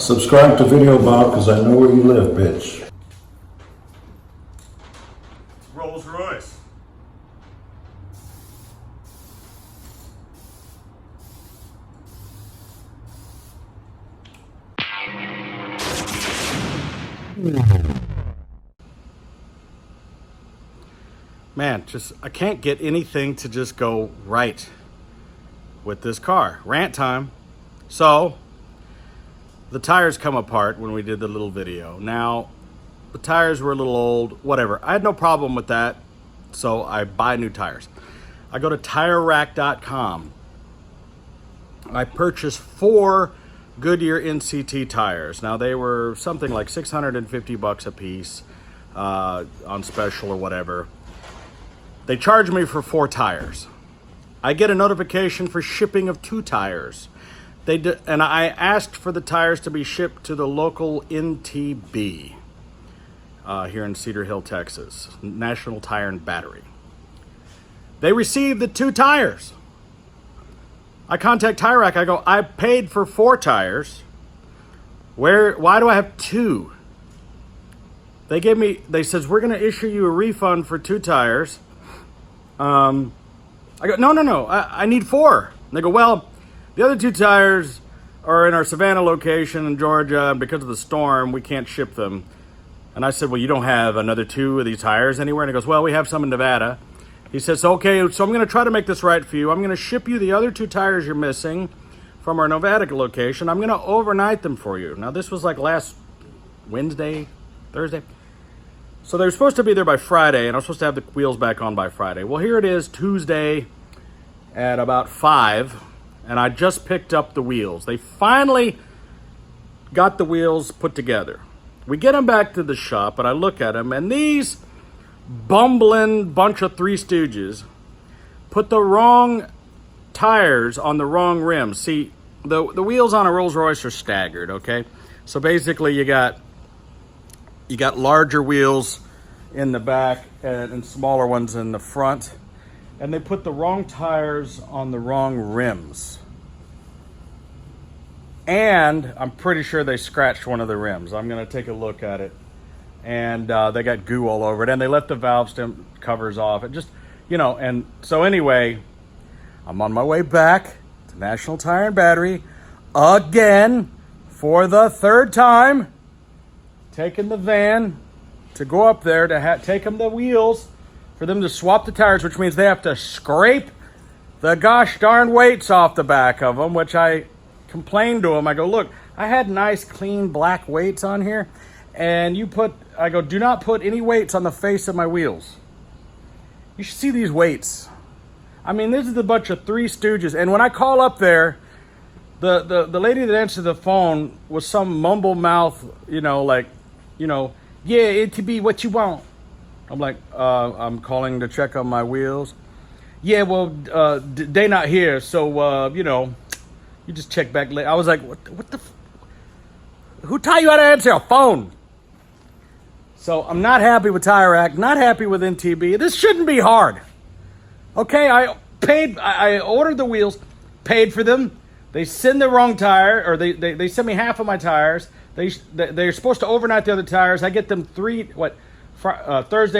Subscribe to Videobob because I know where you live, bitch. Rolls Royce. Man, I can't get anything to just go right with this car. Rant time. So, the tires come apart when we did the little video. Now, the tires were a little old, whatever. I had no problem with that, so I buy new tires. I go to TireRack.com. I purchased 4 Goodyear NCT tires. Now, they were something like $650 a piece on special or whatever. They charged me for 4 tires. I get a notification for shipping of 2 tires. And I asked for the tires to be shipped to the local NTB here in Cedar Hill, Texas, National Tire and Battery. They received the 2 tires. I contact Tire Rack. I go, I paid for 4 tires. Why do I have 2? They says, we're going to issue you a refund for 2 tires. I go, no, I need 4. And they go, well, the other 2 tires are in our Savannah location in Georgia, and because of the storm, we can't ship them. And I said, well, you don't have another 2 of these tires anywhere? And he goes, well, we have some in Nevada. He says, okay, so I'm going to try to make this right for you. I'm going to ship you the other 2 tires you're missing from our Nevada location. I'm going to overnight them for you. Now, this was like last Wednesday, Thursday. So they were supposed to be there by Friday, and I was supposed to have the wheels back on by Friday. Well, here it is, Tuesday at about 5, and I just picked up the wheels. They finally got the wheels put together. We get them back to the shop, and I look at them, and these bumbling bunch of Three Stooges put the wrong tires on the wrong rims. See, the wheels on a Rolls Royce are staggered, okay? So basically you got larger wheels in the back and smaller ones in the front. And they put the wrong tires on the wrong rims. And I'm pretty sure they scratched one of the rims. I'm going to take a look at it. And they got goo all over it. And they left the valve stem covers off. It just, and so anyway, I'm on my way back to National Tire and Battery again for the 3rd time. Taking the van to go up there to take them the wheels for them to swap the tires, which means they have to scrape the gosh darn weights off the back of them, which I complained to them. I go, look, I had nice clean black weights on here, and I go, do not put any weights on the face of my wheels. You should see these weights. I mean, this is a bunch of Three Stooges, and when I call up there, the lady that answered the phone was some mumble mouth, yeah, it could be what you want. I'm like, I'm calling to check on my wheels. Yeah, well, they not here, so, you just check back later. I was like, what the who taught you how to answer a phone? So I'm not happy with Tire Rack, not happy with NTB. This shouldn't be hard. Okay, I ordered the wheels, paid for them. They send the wrong tire, or they send me half of my tires. They're supposed to overnight the other tires. I get them Thursday,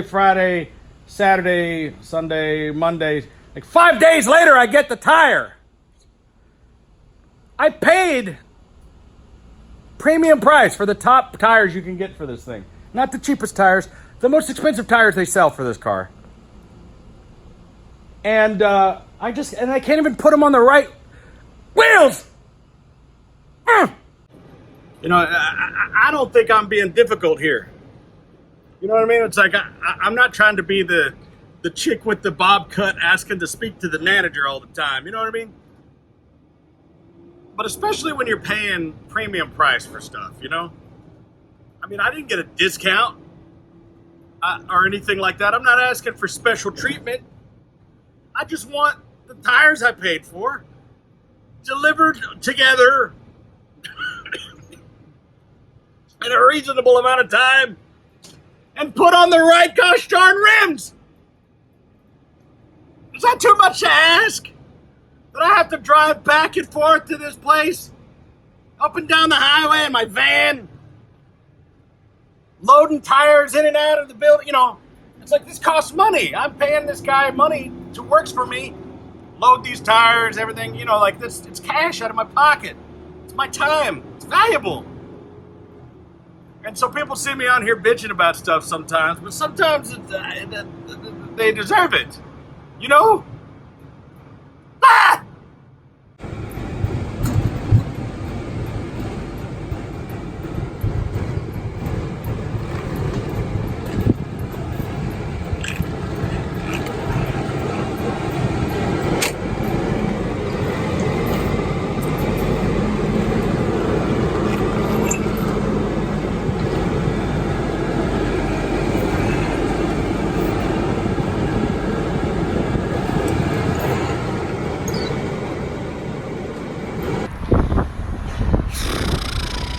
Friday, Saturday, Sunday, Monday. Like 5 days later, I get the tire. I paid premium price for the top tires you can get for this thing. Not the cheapest tires, the most expensive tires they sell for this car. And I can't even put them on the right wheels. I don't think I'm being difficult here. You know what I mean? It's like I'm not trying to be the chick with the bob cut asking to speak to the manager all the time. You know what I mean? But especially when you're paying premium price for stuff, I mean, I didn't get a discount or anything like that. I'm not asking for special treatment. I just want the tires I paid for delivered together in a reasonable amount of time and put on the right gosh darn rims. Is that too much to ask? That I have to drive back and forth to this place up and down the highway in my van, loading tires in and out of the building. You know, it's like, this costs money. I'm paying this guy money who works for me, load these tires, everything. You know, like this, it's cash out of my pocket. It's my time. It's valuable. And so people see me on here bitching about stuff sometimes, but sometimes they deserve it. You know? Ah!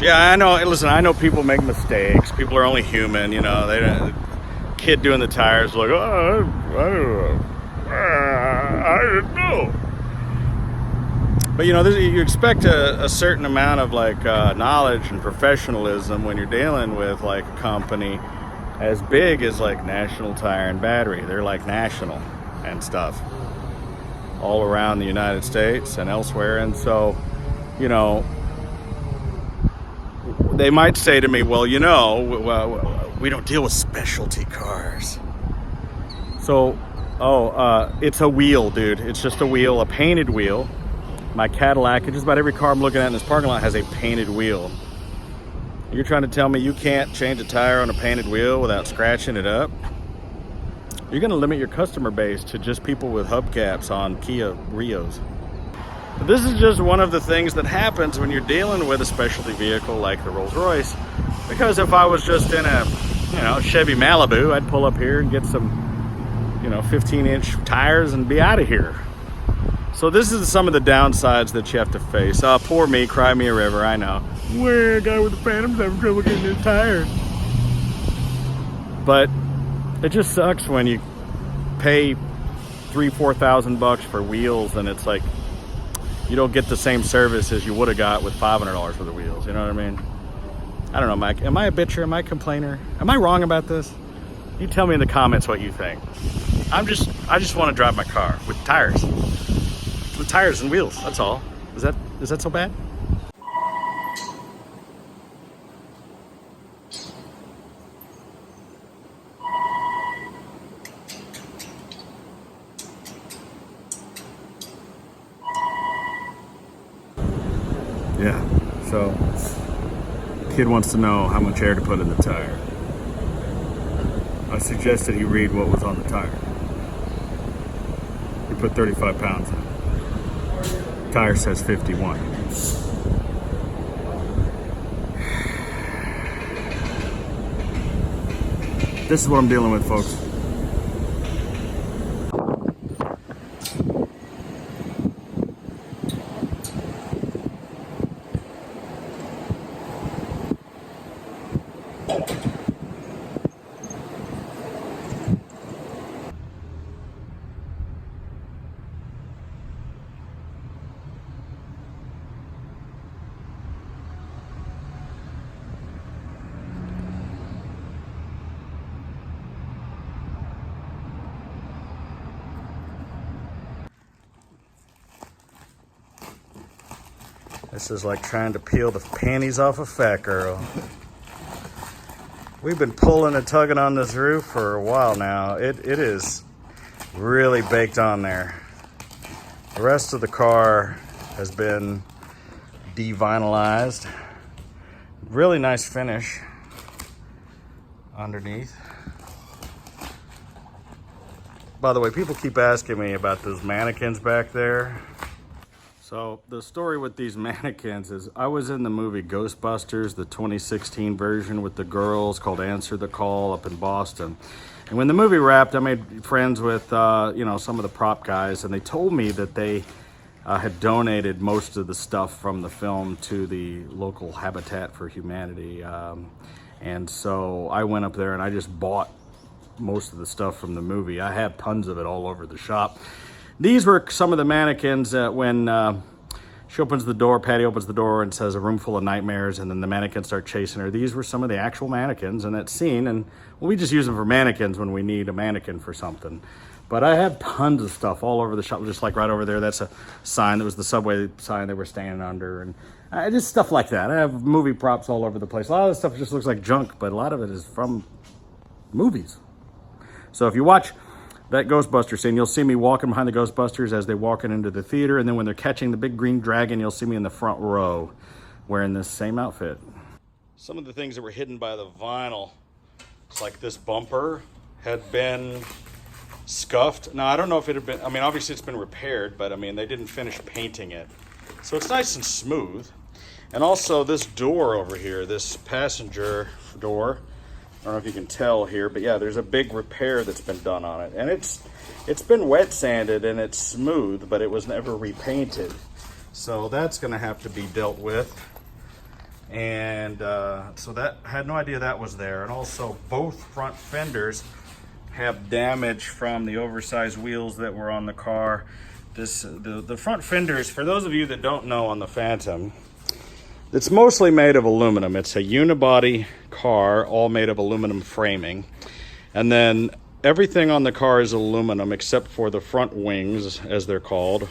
Yeah, I know. Listen, I know people make mistakes. People are only human, you know. The kid doing the tires, like, oh, I don't know. But you know, you expect a certain amount of like knowledge and professionalism when you're dealing with like a company as big as like National Tire and Battery. They're like national and stuff all around the United States and elsewhere. And so, you know, they might say to me, well, you know, we don't deal with specialty cars. So, it's a wheel, dude. It's just a wheel, a painted wheel. My Cadillac, just about every car I'm looking at in this parking lot has a painted wheel. You're trying to tell me you can't change a tire on a painted wheel without scratching it up? You're going to limit your customer base to just people with hubcaps on Kia Rios. This is just one of the things that happens when you're dealing with a specialty vehicle like the Rolls Royce. Because if I was just in a, you know, Chevy Malibu, I'd pull up here and get some, you know, 15-inch tires and be out of here. So this is some of the downsides that you have to face. Poor me, cry me a river, I know. Where a guy with the Phantom's having trouble getting his tires. But it just sucks when you pay $3,000-4,000 for wheels and it's like, you don't get the same service as you would have got with $500 for the wheels. You know what I mean? I don't know, Mike. Am I a bitcher? Am I a complainer? Am I wrong about this? You tell me in the comments what you think. I just want to drive my car with tires. With tires and wheels, that's all. Is that so bad? Yeah, so kid wants to know how much air to put in the tire. I suggested he read what was on the tire. He put 35 pounds in it. Tire says 51. This is what I'm dealing with, folks. This is like trying to peel the panties off a fat girl. We've been pulling and tugging on this roof for a while now. It is really baked on there. The rest of the car has been de-vinylized. Really nice finish underneath. By the way, people keep asking me about those mannequins back there. So the story with these mannequins is I was in the movie Ghostbusters, the 2016 version with the girls called Answer the Call up in Boston. And when the movie wrapped, I made friends with, some of the prop guys, and they told me that they had donated most of the stuff from the film to the local Habitat for Humanity. And so I went up there and I just bought most of the stuff from the movie. I have tons of it all over the shop. These were some of the mannequins that when She opens the door, Patty opens the door and says, "A room full of nightmares," and then the mannequins start chasing her. These were some of the actual mannequins in that scene, and well, we just use them for mannequins when we need a mannequin for something. But I have tons of stuff all over the shop, just like right over there. That's a sign that was the subway sign they were standing under, and just stuff like that. I have movie props all over the place. A lot of the stuff just looks like junk, but a lot of it is from movies. So if you watch that Ghostbusters scene, you'll see me walking behind the Ghostbusters as they're walking into the theater, and then when they're catching the big green dragon, you'll see me in the front row wearing this same outfit. Some of the things that were hidden by the vinyl, it's like this bumper had been scuffed. Now, I don't know if it had been, I mean, obviously it's been repaired, but I mean, they didn't finish painting it. So it's nice and smooth. And also this door over here, this passenger door, I don't know if you can tell here, but yeah, there's a big repair that's been done on it. And it's been wet sanded and it's smooth, but it was never repainted. So that's gonna have to be dealt with. And so that, I had no idea that was there. And also both front fenders have damage from the oversized wheels that were on the car. The front fenders, for those of you that don't know on the Phantom, it's mostly made of aluminum. It's a unibody car, all made of aluminum framing. And then everything on the car is aluminum except for the front wings, as they're called,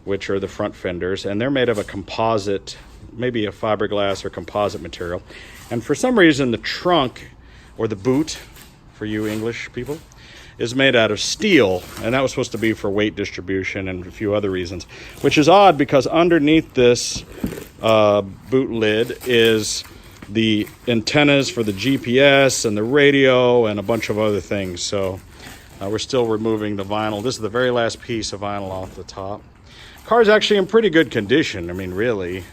which are the front fenders. And they're made of a composite, maybe a fiberglass or composite material. And for some reason, the trunk, or the boot, for you English people, is made out of steel, and that was supposed to be for weight distribution and a few other reasons, which is odd because underneath this boot lid is the antennas for the GPS and the radio and a bunch of other things. So we're still removing the vinyl. This is the very last piece of vinyl off the top. Car's actually in pretty good condition. I mean, really,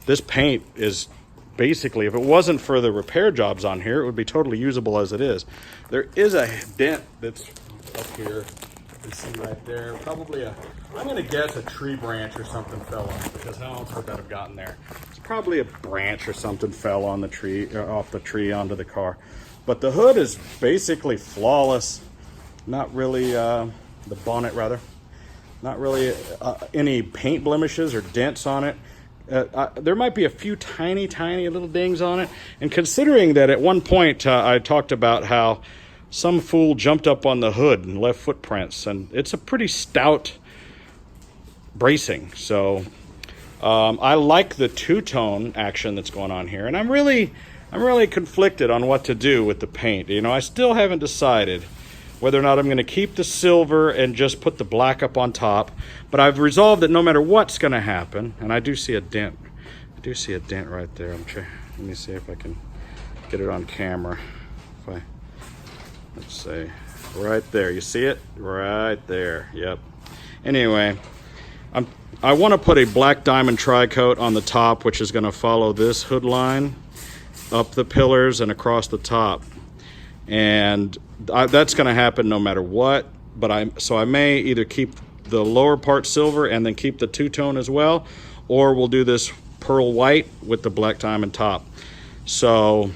this paint is basically, if it wasn't for the repair jobs on here, it would be totally usable as it is. There is a dent that's up here. You can see right there. Probably I'm going to guess a tree branch or something fell off, because how else would that have gotten there? It's probably a branch or something fell on the tree, off the tree onto the car. But the hood is basically flawless. Not really, the bonnet rather. Not really any paint blemishes or dents on it. There might be a few tiny little dings on it. And considering that at one point I talked about how some fool jumped up on the hood and left footprints, and it's a pretty stout bracing. So I like the two-tone action that's going on here, and I'm really conflicted on what to do with the paint. You know, I still haven't decided whether or not I'm going to keep the silver and just put the black up on top. But I've resolved that no matter what's going to happen, and I do see a dent. I do see a dent right there. Let me see if I can get it on camera. Let's see, right there. You see it? Right there. Yep. Anyway, I want to put a black diamond tri-coat on the top, which is going to follow this hood line up the pillars and across the top. And that's going to happen no matter what. But so I may either keep the lower part silver and then keep the two-tone as well, or we'll do this pearl white with the black diamond top. So,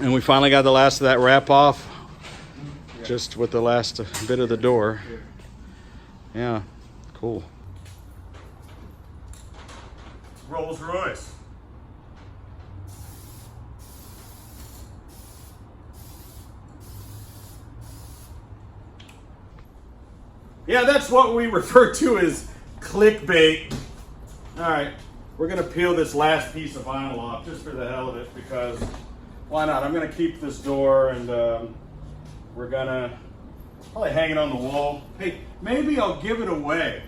and we finally got the last of that wrap off, just with the last bit of the door. Yeah, cool. Rolls Royce. Yeah, that's what we refer to as clickbait. All right, we're gonna peel this last piece of vinyl off just for the hell of it, because why not? I'm gonna keep this door, and we're gonna probably hang it on the wall. Hey, maybe I'll give it away.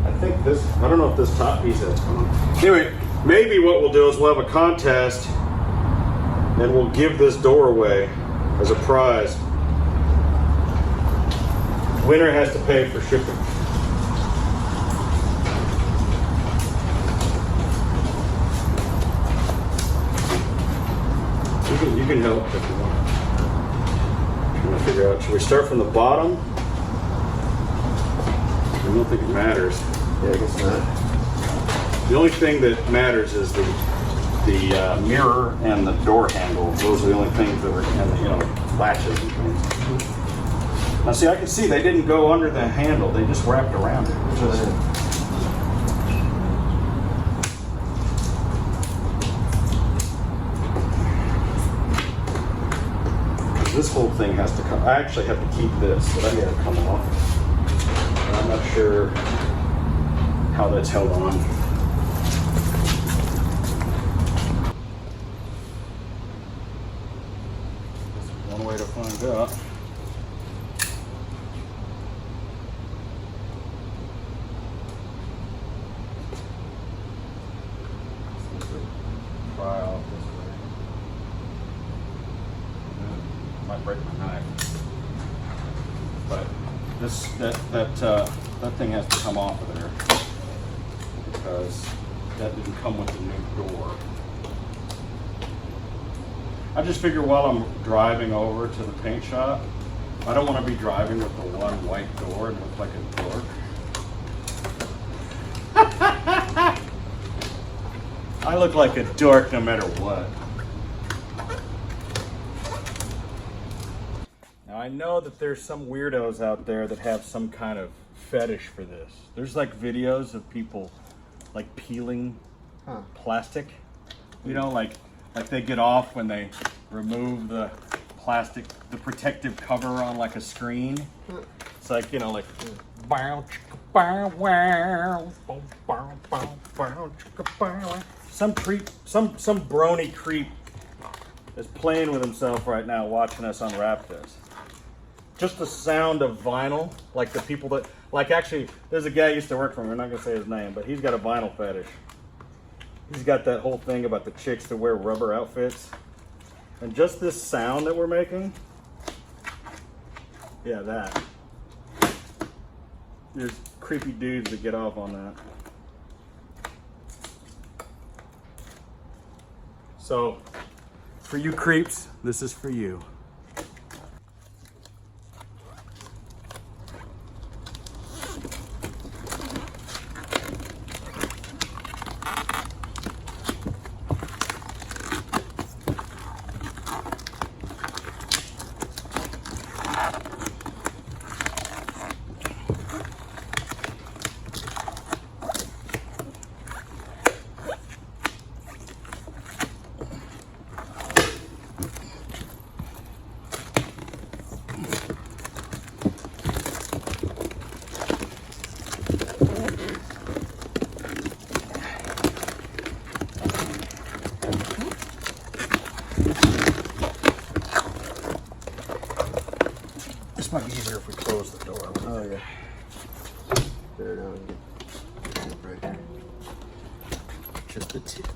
I don't know if this top piece has come. Anyway, maybe what we'll do is we'll have a contest and we'll give this door away as a prize. Winner has to pay for shipping. You can help if you want. I'm trying to figure out, should we start from the bottom? I don't think it matters. Yeah, I guess not. The only thing that matters is the mirror and the door handle. Those are the only things that are, and the, latches and things. Now see, I can see they didn't go under the handle, they just wrapped around it. This whole thing has to come. I actually have to keep this, but I got to come off. And I'm not sure how that's held on. That's one way to find out. Try out this way. Might break my knife, but that thing has to come off of there because that didn't come with the new door. I just figure while I'm driving over to the paint shop, I don't want to be driving with the one white door and look like a dork. I look like a dork no matter what. I know that there's some weirdos out there that have some kind of fetish for this. There's like videos of people like peeling plastic. You know, like they get off when they remove the plastic, the protective cover on like a screen. It's like, you know, like some creep, some brony creep is playing with himself right now watching us unwrap this. Just the sound of vinyl, like the people that, like actually, there's a guy who used to work for me, we're not gonna say his name, but he's got a vinyl fetish. He's got that whole thing about the chicks that wear rubber outfits. And just this sound that we're making, yeah, that. There's creepy dudes that get off on that. So, for you creeps, this is for you. This might be easier if we close the door. Oh yeah. Bear down. Right here. Just the tip.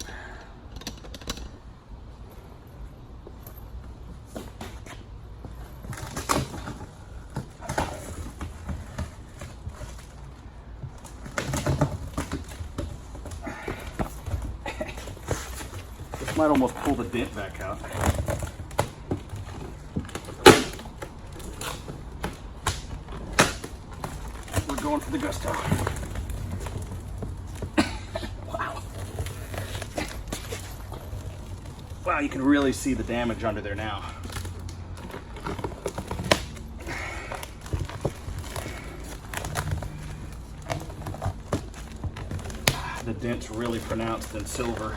This might almost pull the dent back out. Going for the gusto. Wow. Wow, you can really see the damage under there now. The dent's really pronounced in silver.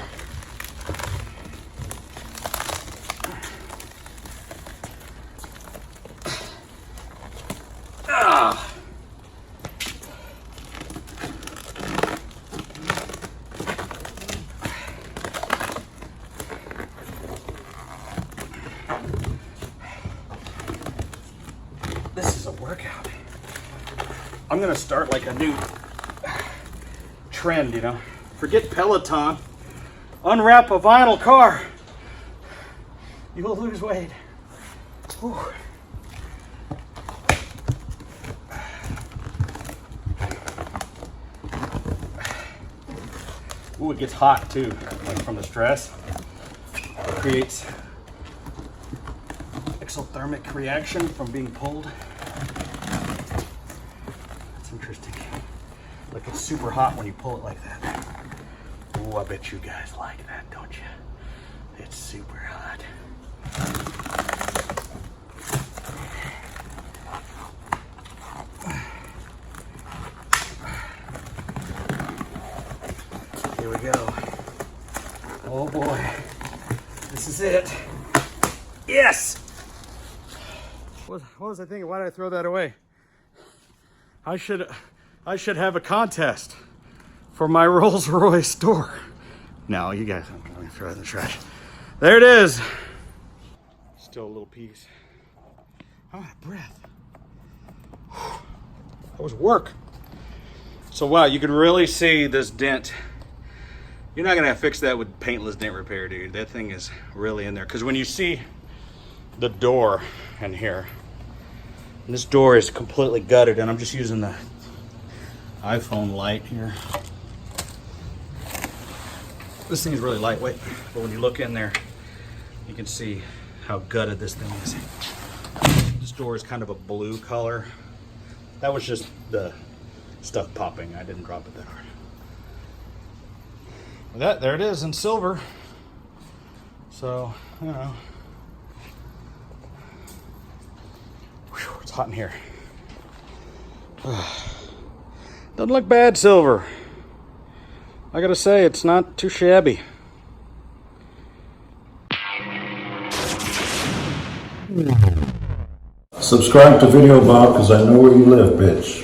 This is a workout. I'm gonna start like a new trend, you know. Forget Peloton. Unwrap a vinyl car. You'll lose weight. Whew. Ooh, it gets hot too, like from the stress. It creates exothermic reaction from being pulled. That's interesting. Like it's super hot when you pull it like that. Ooh, I bet you guys like that, don't you? It's super hot. we go. Oh boy. This is it. Yes! What was I thinking? Why did I throw that away? I should have a contest for my Rolls Royce door. No, you guys, I'm going to throw it in the trash. There it is. Still a little piece. I'm out of breath. That was work. So wow, you can really see this dent. You're not gonna fix that with paintless dent repair, dude. That thing is really in there. Because when you see the door in here, and this door is completely gutted, and I'm just using the iPhone light here. This thing is really lightweight, but when you look in there, you can see how gutted this thing is. This door is kind of a blue color. That was just the stuff popping. I didn't drop it that hard. But there it is in silver. So, you know. Whew, it's hot in here. Doesn't look bad, silver. I gotta say, it's not too shabby. Subscribe to Videobob because I know where you live, bitch.